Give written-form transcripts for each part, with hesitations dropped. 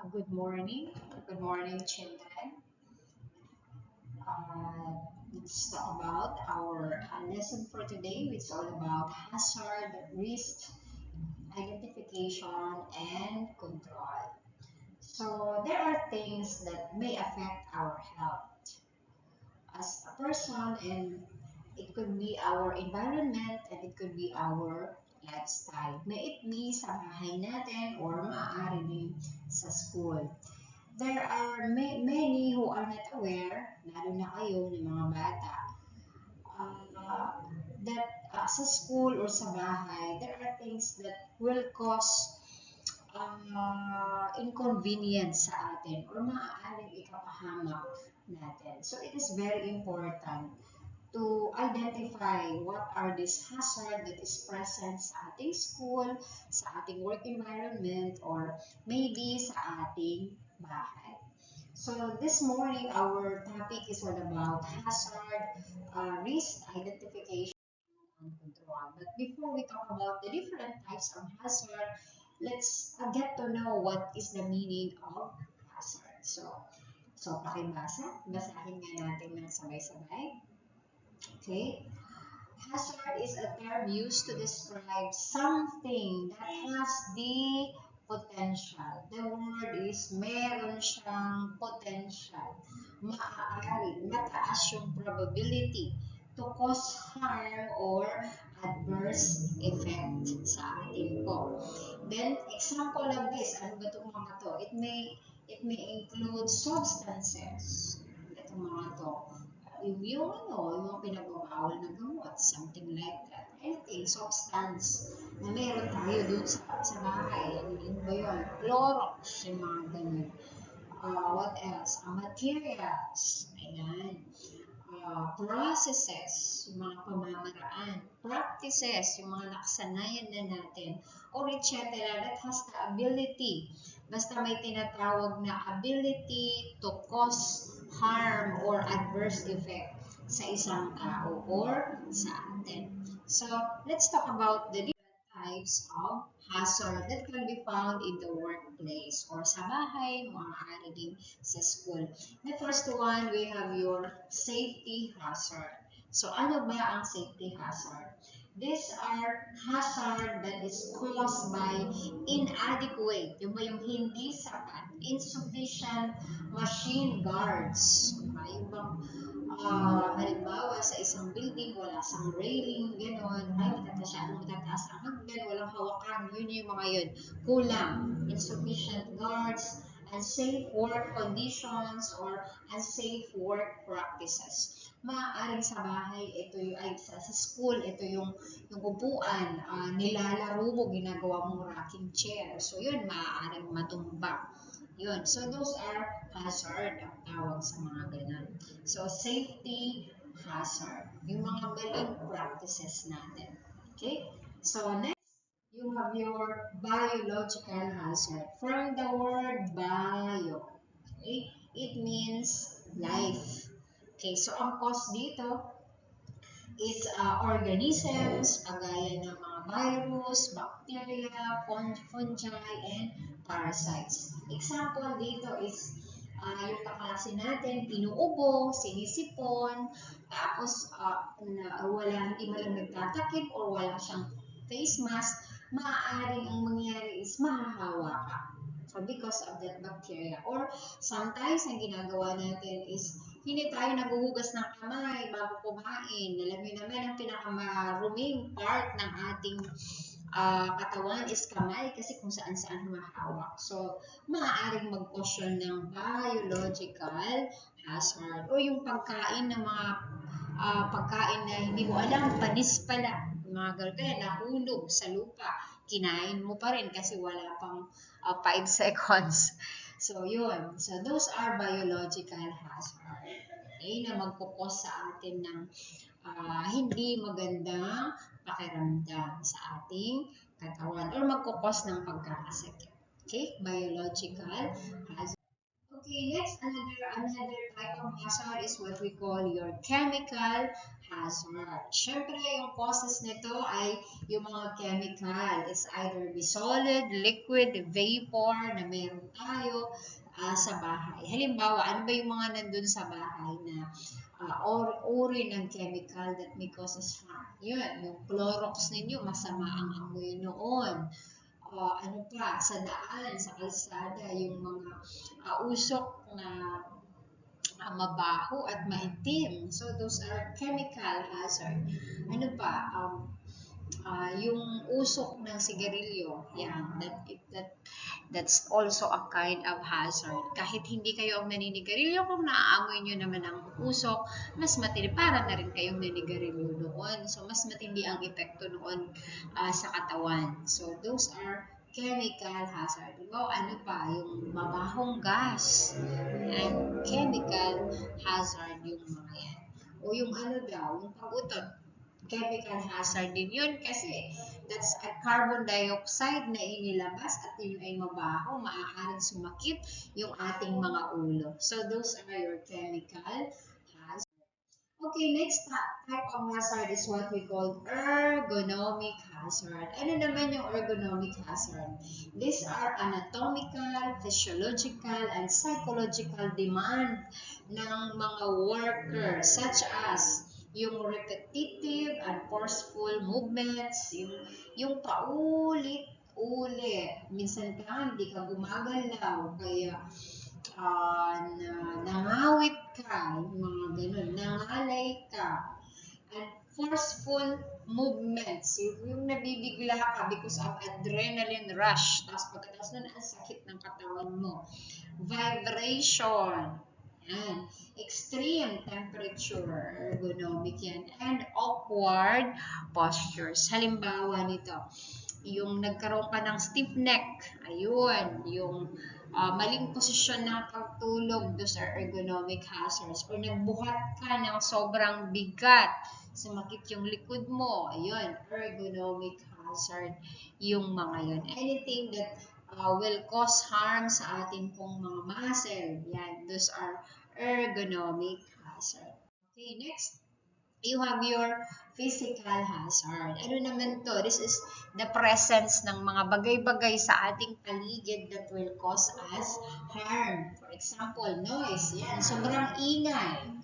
Good morning. Good morning, children. Let's talk about our lesson for today, which is all about hazard, risk, identification, and control. So, there are things that may affect our health as a person, and it could be our environment and it could be our lifestyle. May it be sa bahay natin or maaari din sa school. There are many who are not aware, lalo na kayo ng mga bata, that sa school or sa bahay, there are things that will cause inconvenience sa atin or maaaring ikapahamak natin. So it is very important to identify what are these hazard that is present sa ating school, sa ating work environment, or maybe sa ating bahay. So this morning, our topic is all about hazard, risk identification, and control. But before we talk about the different types of hazard, let's get to know what is the meaning of hazard. So pakibasa, basahin nga natin ng sabay-sabay. Okay. Hazard is a term used to describe something that has the potential. The word is meron siyang potential. Maaari, mataas yung probability to cause harm or adverse effect sa atin po. Then, example of this, ano ba itong mga to? It may include substances. Itong mga to yung mga pinagbabawal na gamot, something like that. Anything, substance na meron tayo dun sa bahay. Ano ba yun? Clorox, yung mga ganun. What else? Materials. Ayan. Processes, yung mga pamamaraan. Practices, yung mga nakasanayan na natin. Or etc. that has the ability. Basta may tinatawag na ability to cause harm or adverse effect sa isang tao or sa atin. So, let's talk about the different types of hazard that can be found in the workplace or sa bahay, maaari din sa school. The first one, we have your safety hazard. So, ano ba ang safety hazard? These are hazard that is caused by inadequate, yung hindi sapat, insufficient machine guards. Yung bang, halimbawa sa isang building, wala sang railing, gano'n, ay matataas ang hagdan, walang hawakan, yun yung mga yun. Kulang, insufficient guards, unsafe work conditions, or unsafe work practices. Maaaring sa bahay, ito yung, ay sa school, ito yung upuan, nilalaro mo, ginagawa mong rocking chair. So yun, maaaring matumba. Yun. So those are hazard ang tawag sa mga ganun. So safety hazard. Yung mga maling practices natin. Okay? So next, you have your biological hazard. From the word bio. Okay? It means life. Okay, so ang cause dito is organisms, kagaya ng mga virus, bacteria, fungi, and parasites. Example dito is yung kaklase natin, inuubo, sinisipon, tapos hindi man lang nagtatakip or wala siyang face mask, maaaring ang mangyari is mahahawa ka. So because of that bacteria. Or sometimes, ang ginagawa natin is hindi tayo naguhugas ng kamay bago kumain. Alam niyo naman, ang pinakamaruming part ng ating katawan is kamay kasi kung saan-saan humahawak. So, maaaring mag-cause ng biological hazard. O yung pagkain ng mga pagkain na hindi mo alam, panis pala. Mga ganun, nahulog sa lupa. Kinain mo pa rin kasi wala pang 5 seconds. So, yun. So, those are biological hazard. Okay, na magkukos sa atin ng hindi magandang pakiramdam sa ating katawan or magkukos ng pagkakasakit. Okay, biological hazard. Okay, next, another type of hazard is what we call your chemical hazard. Siyempre, yung causes nito ay yung mga chemical. It's either be solid, liquid, vapor na meron tayo sa bahay. Halimbawa, ano ba yung mga nandun sa bahay na or uri ng chemical that may causes harm? Yun, yung Clorox ninyo, masama ang amoy noon. Ano pa, sa daan, sa kalsada, yung mga usok na mabaho at maitim. So, those are chemical hazard. Ano pa, yung usok ng sigarilyo, yeah, that's also a kind of hazard. Kahit hindi kayo ang naninigarilyo, kung naaamoy nyo naman ang usok, mas matindi, para na rin kayong naninigarilyo noon. So, mas matindi ang epekto noon sa katawan. So, those are chemical hazard. Diba? Ano pa? Yung mabahong gas. And chemical hazard yung mga yan. O yung ano daw, yung pag-utot. Chemical hazard din yun kasi that's a carbon dioxide na inilabas at yun ay mabaho, maaaring sumakit yung ating mga ulo. So those are your chemical hazard. Okay, next type of hazard is what we call ergonomic hazard. Ano naman yung ergonomic hazard? These are anatomical, physiological, and psychological demand ng mga workers such as yung repetitive and forceful movements, yung paulit-ulit. Minsan ka hindi ka gumagalaw, kaya nangawit ka, yung mga ganun, nangalay ka. And forceful movements, yung nabibigla ka because of adrenaline rush, tapos pagkatapos nun, ang sakit ng katawan mo. Vibration, yan. Extreme temperature, ergonomic yan. And awkward postures. Halimbawa nito, yung nagkaroon ka ng stiff neck, ayun, yung maling posisyon ng pagtulog, those are ergonomic hazards. Or nagbuhat ka ng sobrang bigat, sumakit yung likod mo, ayun, ergonomic hazard yung mga yun. Anything that will cause harm sa ating pong mga muscle, yan, those are ergonomic hazard. Okay, next, you have your physical hazard. Ano naman to? This is the presence ng mga bagay-bagay sa ating paligid that will cause us harm. For example, noise. Yan, sobrang ingay.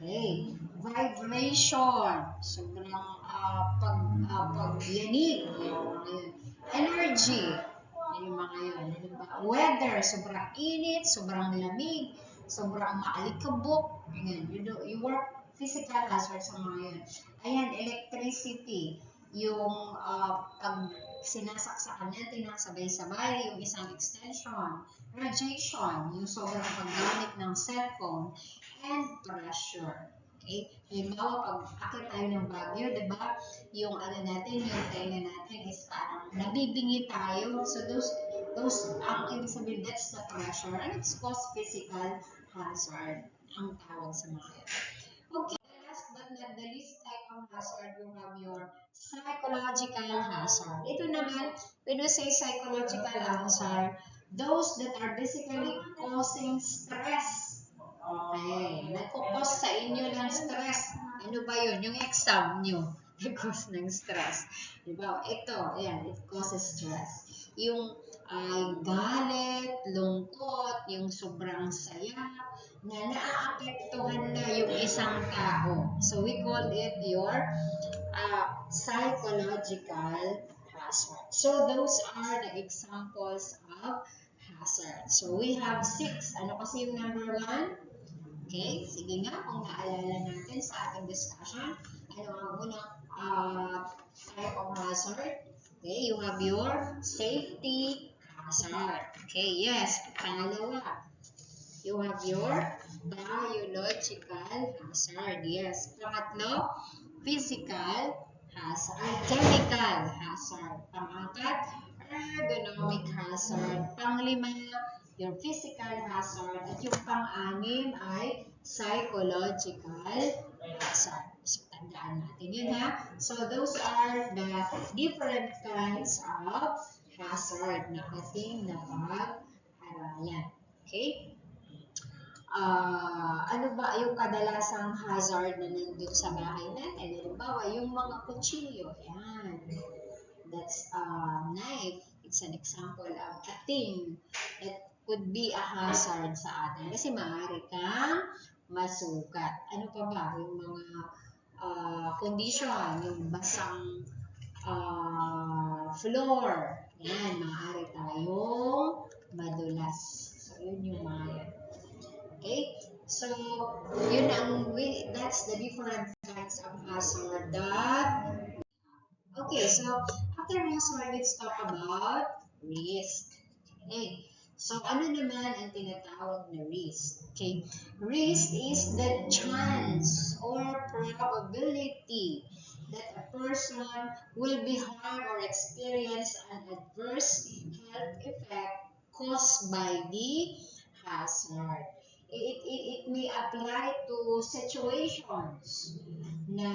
Okay. Vibration. Sobrang pagyanig. Energy. Yan yung mga yun. Weather. Sobrang init, sobrang lamig, sobrang maalikabok. You work physical hazard sa mga yun. Ayan, electricity. Yung pag sinasaksakan natin ng sabay-sabay, yung isang extension. Radiation, yung sobrang paggamit ng cellphone. And pressure. Okay? Halimbawa, pag akit tayo ng Baguio, diba? Yung ano natin, yung tenga natin is parang nabibingi tayo. So those ang ibig sabihin, that's the pressure. And it's called physical hazard. Ang tawag sa mga yun. Okay, last but not the least type of hazard, you have your psychological hazard. Ito naman, when we say psychological hazard, those that are basically causing stress. Okay, nagkukos sa inyo ng stress. Ano ba yun? Yung exam nyo, nag-cause ng stress. Diba? Ito, ayan, it causes stress. Yung galit, lungkot, yung sobrang saya, na naaapektuhan na yung isang tao. So, we call it your psychological hazard. So, those are the examples of hazard. So, we have 6. Ano kasi yung number 1? Okay, sige nga, kung naalala natin sa ating discussion, ano ang unang type of hazard? Okay, you have your safety hazard. Okay, yes. Pangalawa, you have your biological hazard. Yes. Pangatlo, physical hazard. Chemical hazard. Pang-apat, ergonomic hazard. Panglima, your physical hazard. At yung pang-anim ay psychological hazard. So, tandaan natin yun, ha? So, those are the different kinds of hazard na ating napag-aralan. Okay? ano ba yung kadalasang hazard na nandun sa bahay natin? Halimbawa, yung mga kutsilyo. Yan. That's a knife. It's an example of a thing that could be a hazard sa atin. Kasi maaari kang masugat. Ano pa ba? Yung mga condition, yung basang floor. Yan, maaari tayong madulas. So, yun yung mga. Okay? So, yun that's the different kinds of hazard that. Okay, so after hazard, let's talk about risk. Okay. So, ano naman ang tinatawag na risk? Okay. Risk is the chance or probability that a person will be harmed or experience an adverse health effect caused by the hazard. It may apply to situations na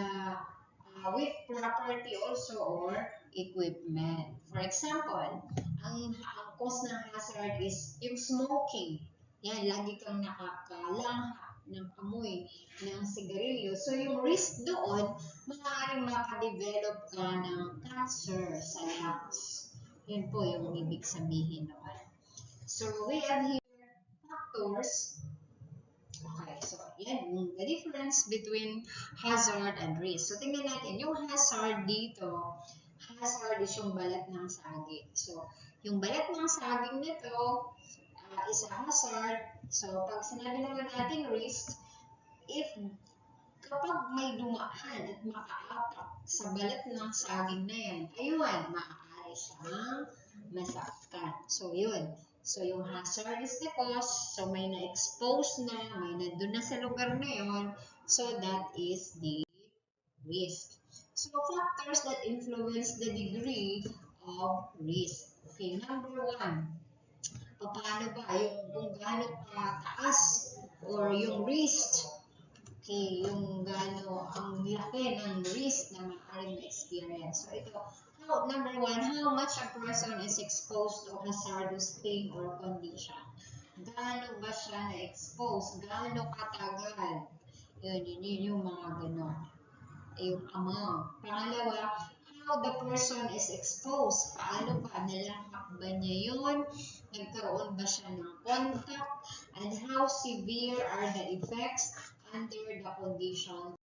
with property also or equipment. For example, ang cause ng hazard is yung smoking. Yan, lagi kang nakakalanghap ng amoy ng sigarilyo. So, yung risk doon, maaaring makadevelop ka ng cancer sa lungs. Yun po yung ibig sabihin naman. So, we have here factors. Okay, so yan, the difference between hazard and risk. So, tingnan natin, yung hazard dito, hazard is yung balat ng saging. So, yung balat ng saging nito is a hazard. So, pag sinabi naman natin risk, if kapag may dumaan at makaapak sa balat ng saging na yan, ayun, maaari siyang masaktan. So, yun. So, yung hazard is the cause. So, may na-expose na, may nandun na sa lugar na yun. So, that is the risk. So, factors that influence the degree of risk. Okay, number one, paano ba yung kung gaano kataas or yung risk. Okay, yung gaano ang laki ng risk na maaaring ma-experience. So, ito, number one, how much a person is exposed to hazardous thing or condition. Gaano ba siya na-expose? Gaano katagal? Yun yung mga gano'n. Yung amount. Pangalawa, how the person is exposed. Paano ba? Nalahak ba niya yun? Nagkaroon ba siya ng contact? And how severe are the effects under the condition